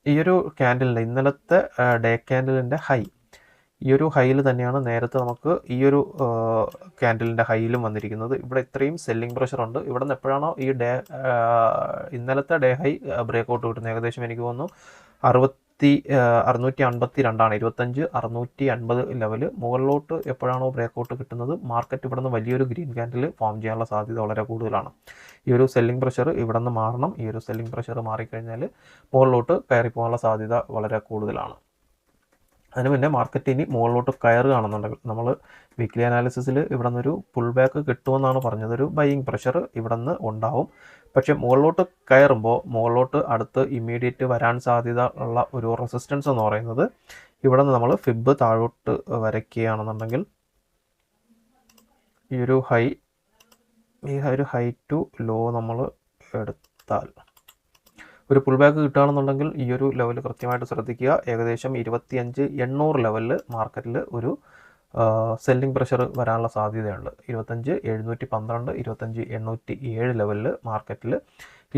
ഈ ഒരു ക്യാൻഡലിൻ്റെ ഇന്നലത്തെ ഡേ ക്യാൻഡലിൻ്റെ ഹൈ, ഈ ഒരു ഹൈയിൽ തന്നെയാണ് നേരത്തെ നമുക്ക് ഈ ഒരു ക്യാൻഡലിൻ്റെ ഹൈയിലും വന്നിരിക്കുന്നത്. ഇവിടെ ഇത്രയും സെല്ലിംഗ് പ്രഷർ ഉണ്ട്. ഇവിടെ നിന്ന് എപ്പോഴാണോ ഈ ഇന്നലത്തെ ഡേ ഹൈ ബ്രേക്കൗട്ട് കിട്ടുന്നത്, ഏകദേശം എനിക്ക് തോന്നുന്നു 652 25 650 ലെവൽ മുകളിലോട്ട് എപ്പോഴാണോ ബ്രേക്കൗട്ട് കിട്ടുന്നത്, മാർക്കറ്റ് ഇവിടെ നിന്ന് വലിയൊരു ഗ്രീൻ ക്യാൻഡിൽ ഫോം ചെയ്യാനുള്ള സാധ്യത വളരെ കൂടുതലാണ്. ഈ ഒരു സെല്ലിംഗ് പ്രഷർ ഇവിടെ നിന്ന് മാറണം. ഈ ഒരു സെല്ലിംഗ് പ്രഷർ മാറിക്കഴിഞ്ഞാൽ മുകളിലോട്ട് കയറി പോകാനുള്ള സാധ്യത വളരെ കൂടുതലാണ്. അതിന് മുന്നേ മാർക്കറ്റ് ഇനി മുകളിലോട്ട് കയറുകയാണെന്നുണ്ടെങ്കിൽ നമ്മൾ വീക്ക്ലി അനാലിസിസിൽ ഇവിടെ നിന്നൊരു പുൾ ബാക്ക് കിട്ടുമെന്നാണ് പറഞ്ഞത്. ഒരു ബൈയിങ് പ്രഷർ ഇവിടെ നിന്ന് ഉണ്ടാവും. പക്ഷേ മുകളിലോട്ട് കയറുമ്പോൾ മുകളിലോട്ട് അടുത്ത് ഇമ്മീഡിയറ്റ് വരാൻ സാധ്യത ഉള്ള ഒരു റെസിസ്റ്റൻസ് എന്ന് പറയുന്നത് ഇവിടെ നിന്ന് നമ്മൾ ഫിബ് താഴോട്ട് വരയ്ക്കുകയാണെന്നുണ്ടെങ്കിൽ ഈ ഒരു ഹൈ ടു ലോ നമ്മൾ എടുത്താൽ ഒരു പുൾ ബാക്ക് കിട്ടുകയാണെന്നുണ്ടെങ്കിൽ ഈ ഒരു ലെവൽ കൃത്യമായിട്ട് ശ്രദ്ധിക്കുക. ഏകദേശം 25,800 ലെവലിൽ മാർക്കറ്റിൽ ഒരു സെല്ലിംഗ് പ്രഷർ വരാനുള്ള സാധ്യതയുണ്ട്. 25,712 25,807 ലെവലിൽ മാർക്കറ്റിൽ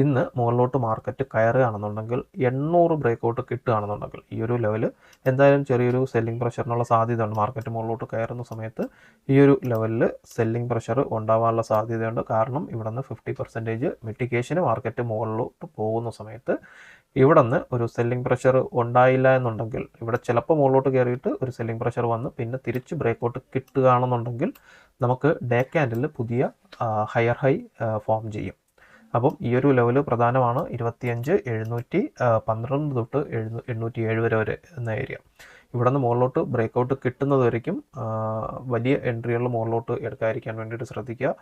ഇന്ന് മുകളിലോട്ട് മാർക്കറ്റ് കയറുകയാണെന്നുണ്ടെങ്കിൽ 800 ബ്രേക്കൗട്ട് കിട്ടുകയാണെന്നുണ്ടെങ്കിൽ ഈ ഒരു ലെവൽ എന്തായാലും ചെറിയൊരു സെല്ലിംഗ് പ്രഷറിനുള്ള സാധ്യതയുണ്ട്. മാർക്കറ്റ് മുകളിലോട്ട് കയറുന്ന സമയത്ത് ഈ ഒരു ലെവലിൽ സെല്ലിംഗ് പ്രഷർ ഉണ്ടാവാനുള്ള സാധ്യതയുണ്ട്. കാരണം ഇവിടെ നിന്ന് 50% മിറ്റിഗേഷന് മാർക്കറ്റ് മുകളിലോട്ട് പോകുന്ന സമയത്ത് ഇവിടെ നിന്ന് ഒരു സെല്ലിംഗ് പ്രഷർ ഉണ്ടായില്ല എന്നുണ്ടെങ്കിൽ, ഇവിടെ ചിലപ്പോൾ മുകളിലോട്ട് കയറിയിട്ട് ഒരു സെല്ലിംഗ് പ്രഷർ വന്ന് പിന്നെ തിരിച്ച് ബ്രേക്കൗട്ട് കിട്ടുകയാണെന്നുണ്ടെങ്കിൽ നമുക്ക് ഡേ ക്യാൻഡിൽ പുതിയ ഹയർ ഹൈ ഫോം ചെയ്യും. അപ്പം ഈ ഒരു ലെവൽ പ്രധാനമാണ്. 25,712 തൊട്ട് 807 വരെ എന്ന ഏരിയ. ഇവിടെ നിന്ന് മുകളിലോട്ട് ബ്രേക്കൗട്ട് കിട്ടുന്നത് വരയ്ക്കും വലിയ എൻട്രികൾ മുകളിലോട്ട് എടുക്കാതിരിക്കാൻ വേണ്ടിയിട്ട് ശ്രദ്ധിക്കുക.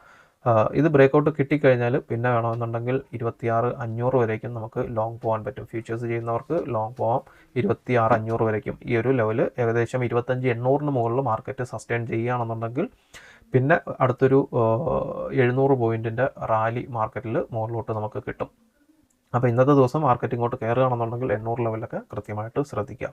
ഇത് ബ്രേക്കൗട്ട് കിട്ടിക്കഴിഞ്ഞാൽ പിന്നെ വേണമെന്നുണ്ടെങ്കിൽ 26,500 വരേക്കും നമുക്ക് ലോങ് പോകാൻ പറ്റും. ഫ്യൂച്ചേഴ്സ് ചെയ്യുന്നവർക്ക് ലോങ് പോകാം 26,500 വരേക്കും. ഈ ഒരു ലെവൽ ഏകദേശം 25,800 മുകളിൽ മാർക്കറ്റ് സസ്റ്റെയിൻ ചെയ്യുകയാണെന്നുണ്ടെങ്കിൽ പിന്നെ അടുത്തൊരു 700 പോയിൻറ്റിൻ്റെ റാലി മാർക്കറ്റിൽ മുകളിലോട്ട് നമുക്ക് കിട്ടും. അപ്പോൾ ഇന്നത്തെ ദിവസം മാർക്കറ്റ് ഇങ്ങോട്ട് കയറുകയാണെന്നുണ്ടെങ്കിൽ 800 ലെവലൊക്കെ കൃത്യമായിട്ട് ശ്രദ്ധിക്കാം.